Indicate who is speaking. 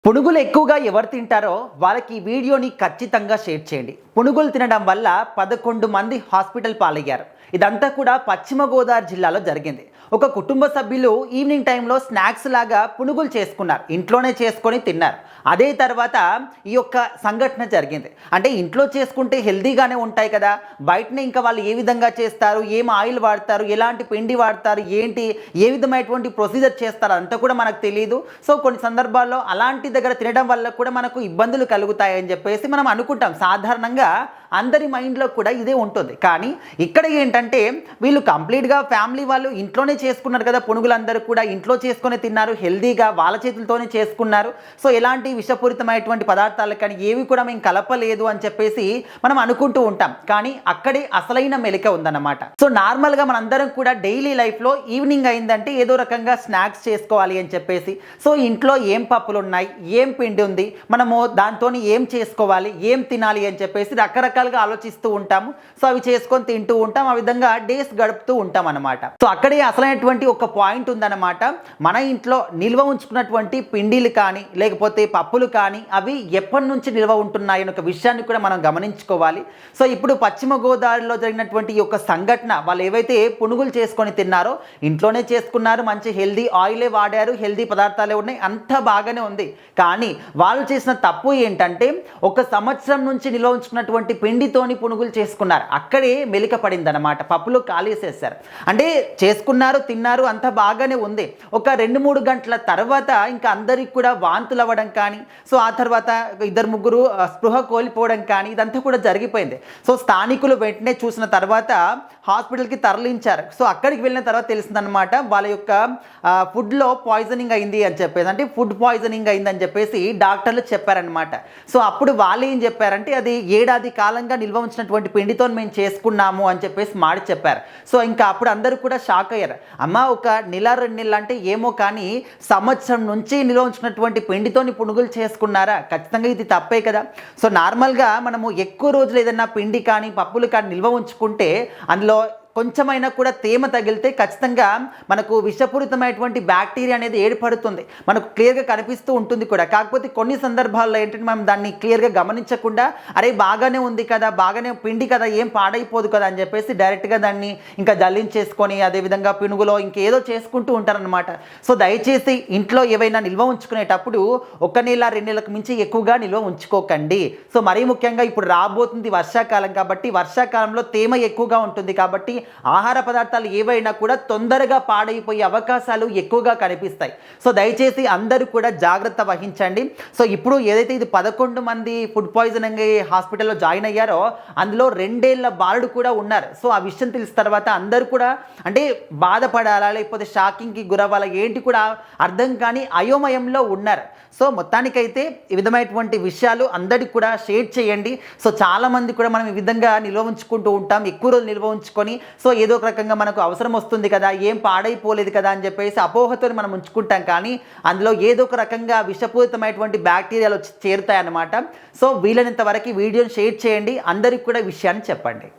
Speaker 1: పునుగులు ఎక్కువగా ఎవరు తింటారో వాళ్ళకి ఈ వీడియోని ఖచ్చితంగా షేర్ చేయండి. పునుగులు తినడం వల్ల 11 మంది హాస్పిటల్ పాలయ్యారు. ఇదంతా కూడా పశ్చిమ గోదావరి జిల్లాలో జరిగింది. ఒక కుటుంబ సభ్యులు ఈవినింగ్ టైంలో స్నాక్స్ లాగా పునుగులు చేసుకున్నారు. ఇంట్లోనే చేసుకొని తిన్నారు. అదే తర్వాత ఈ యొక్క సంఘటన జరిగింది. అంటే ఇంట్లో చేసుకుంటే హెల్తీగానే ఉంటాయి కదా, బయటనే ఇంకా వాళ్ళు ఏ విధంగా చేస్తారు, ఏం ఆయిల్ వాడతారు, ఎలాంటి పిండి వాడతారు, ఏంటి ఏ విధమైనటువంటి ప్రొసీజర్ చేస్తారు అంతా కూడా మనకు తెలియదు. సో కొన్ని సందర్భాల్లో అలాంటి దగ్గర తినడం వల్ల కూడా మనకు ఇబ్బందులు కలుగుతాయని చెప్పేసి మనం అనుకుంటాం. సాధారణంగా అందరి మైండ్లో కూడా ఇదే ఉంటుంది. కానీ ఇక్కడ ఏంటంటే వీళ్ళు కంప్లీట్గా ఫ్యామిలీ వాళ్ళు ఇంట్లోనే చేసుకున్నారు కదా, పునుగులందరూ కూడా ఇంట్లో చేసుకొని తిన్నారు, హెల్తీగా వాళ్ళ చేతులతోనే చేసుకున్నారు. సో ఎలాంటి విషపూరితమైనటువంటి పదార్థాలు కానీ ఏవి కూడా మేము కలపలేదు అని చెప్పేసి మనం అనుకుంటూ ఉంటాం. కానీ అక్కడే అసలైన మెలిక ఉందన్నమాట. సో నార్మల్గా మనందరం కూడా డైలీ లైఫ్లో ఈవినింగ్ అయిందంటే ఏదో రకంగా స్నాక్స్ చేసుకోవాలి అని చెప్పేసి, సో ఇంట్లో ఏం పప్పులు ఉన్నాయి, ఏం పిండి ఉంది, మనము దాంతో ఏం చేసుకోవాలి, ఏం తినాలి అని చెప్పేసి రకరకాలుగా ఆలోచిస్తూ ఉంటాము. సో అవి చేసుకొని తింటూ ఉంటాం. ఆ విధంగా డేస్ గడుపుతూ ఉంటాం అన్నమాట. సో అక్కడే అసలైనటువంటి ఒక పాయింట్ ఉందన్నమాట. మన ఇంట్లో నిల్వ ఉంచుకున్నటువంటి పిండిలు కానీ లేకపోతే పప్పులు కానీ అవి ఎప్పటి నుంచి నిల్వ ఉంటున్నాయని ఒక విషయాన్ని కూడా మనం గమనించుకోవాలి. సో ఇప్పుడు పశ్చిమ గోదావరిలో జరిగినటువంటి ఈ యొక్క సంఘటన, వాళ్ళు ఏవైతే పునుగులు చేసుకొని తిన్నారో ఇంట్లోనే చేసుకున్నారు, మంచి హెల్దీ ఆయిలే వాడారు, హెల్దీ పదార్థాలే ఉన్నాయి, అంతా బాగానే ఉంది. కానీ వాళ్ళు చేసిన తప్పు ఏంటంటే ఒక సంవత్సరం నుంచి నిల్వ ఉంచుకున్నటువంటి పిండితోని పునుగులు చేసుకున్నారు. అక్కడే మెలిక పడింది అనమాట. పప్పులు కాలేసేసారు. అంటే చేసుకున్నారు, తిన్నారు, అంతా బాగానే ఉంది. ఒక 2-3 గంటల తర్వాత ఇంకా అందరికి కూడా వాంతులు అవ్వడం కానీ, సో ఆ తర్వాత 2-3 స్పృహ కోల్పోవడం కానీ ఇదంతా కూడా జరిగిపోయింది. సో స్థానికులు వెంటనే చూసిన తర్వాత హాస్పిటల్కి తరలించారు. సో అక్కడికి వెళ్ళిన తర్వాత తెలిసిందనమాట వాళ్ళ యొక్క ఫుడ్లో పాయిజనింగ్ అయింది అని చెప్పేసి, అంటే ఫుడ్ పాయిజనింగ్ అయిందని చెప్పేసి డాక్టర్లు చెప్పారనమాట. సో అప్పుడు వాళ్ళు ఏం చెప్పారంటే అది ఏడాది కాలంగా నిల్వ ఉంచినటువంటి పిండితో మేము చేసుకున్నాము అని చెప్పేసి మాట చెప్పారు. సో ఇంకా అప్పుడు అందరూ కూడా షాక్ అయ్యారు. అమ్మ ఒక నెల 2 నెలలు అంటే ఏమో, కానీ సంవత్సరం నుంచి నిల్వ ఉంచినటువంటి పిండితోని పునుగులు చేసుకున్నారా? ఖచ్చితంగా ఇది తప్పే కదా. సో నార్మల్గా మనము ఎక్కువ రోజులు ఏదైనా పిండి కానీ పప్పులు కానీ నిల్వ ఉంచుకుంటే అందులో కొంచెమైనా కూడా తేమ తగిలితే ఖచ్చితంగా మనకు విషపూరితమైనటువంటి బ్యాక్టీరియా అనేది ఏర్పడుతుంది. మనకు క్లియర్గా కనిపిస్తూ ఉంటుంది కూడా. కాకపోతే కొన్ని సందర్భాల్లో ఏంటంటే మనం దాన్ని క్లియర్గా గమనించకుండా అరే బాగానే ఉంది కదా, బాగానే పిండి కదా, ఏం పాడైపోదు కదా అని చెప్పేసి డైరెక్ట్గా దాన్ని ఇంకా జల్లించేసుకొని అదేవిధంగా పినుగులో ఇంకేదో చేసుకుంటూ ఉంటారనమాట. సో దయచేసి ఇంట్లో ఏవైనా నిల్వ ఉంచుకునేటప్పుడు 1 నెల 2 నెలలకు మించి ఎక్కువగా నిల్వ ఉంచుకోకండి. సో మరీ ముఖ్యంగా ఇప్పుడు రాబోతుంది వర్షాకాలం కాబట్టి, వర్షాకాలంలో తేమ ఎక్కువగా ఉంటుంది కాబట్టి ఆహార పదార్థాలు ఏవైనా కూడా తొందరగా పాడైపోయే అవకాశాలు ఎక్కువగా కనిపిస్తాయి. సో దయచేసి అందరూ కూడా జాగ్రత్త వహించండి. సో ఇప్పుడు ఏదైతే ఇది 11 మంది ఫుడ్ పాయిజనింగ్ హాస్పిటల్లో జాయిన్ అయ్యారో అందులో 2 ఏళ్ల బాలుడు కూడా ఉన్నారు. సో ఆ విషయం తెలిసిన తర్వాత అందరూ కూడా అంటే బాధపడాలా లేకపోతే షాకింగ్కి గురవ్వాలా ఏంటి కూడా అర్థం కాని అయోమయంలో ఉన్నారు. సో మొత్తానికైతే ఈ విధమైనటువంటి విషయాలు అందరికీ కూడా షేర్ చేయండి. సో చాలామంది కూడా మనం ఈ విధంగా నిల్వ ఉంచుకుంటూ ఉంటాం, ఎక్కువ రోజులు నిల్వ ఉంచుకొని సో ఏదో ఒక రకంగా మనకు అవసరం వస్తుంది కదా, ఏం పాడైపోలేదు కదా అని చెప్పేసి అపోహతో మనం ఉంచుకుంటాం. కానీ అందులో ఏదో ఒక రకంగా విషపూరితమైనటువంటి బ్యాక్టీరియాలు వచ్చి చేరుతాయన్నమాట. సో వీలైనంత వరకు వీడియోని షేర్ చేయండి, అందరికి కూడా విషయాన్ని చెప్పండి.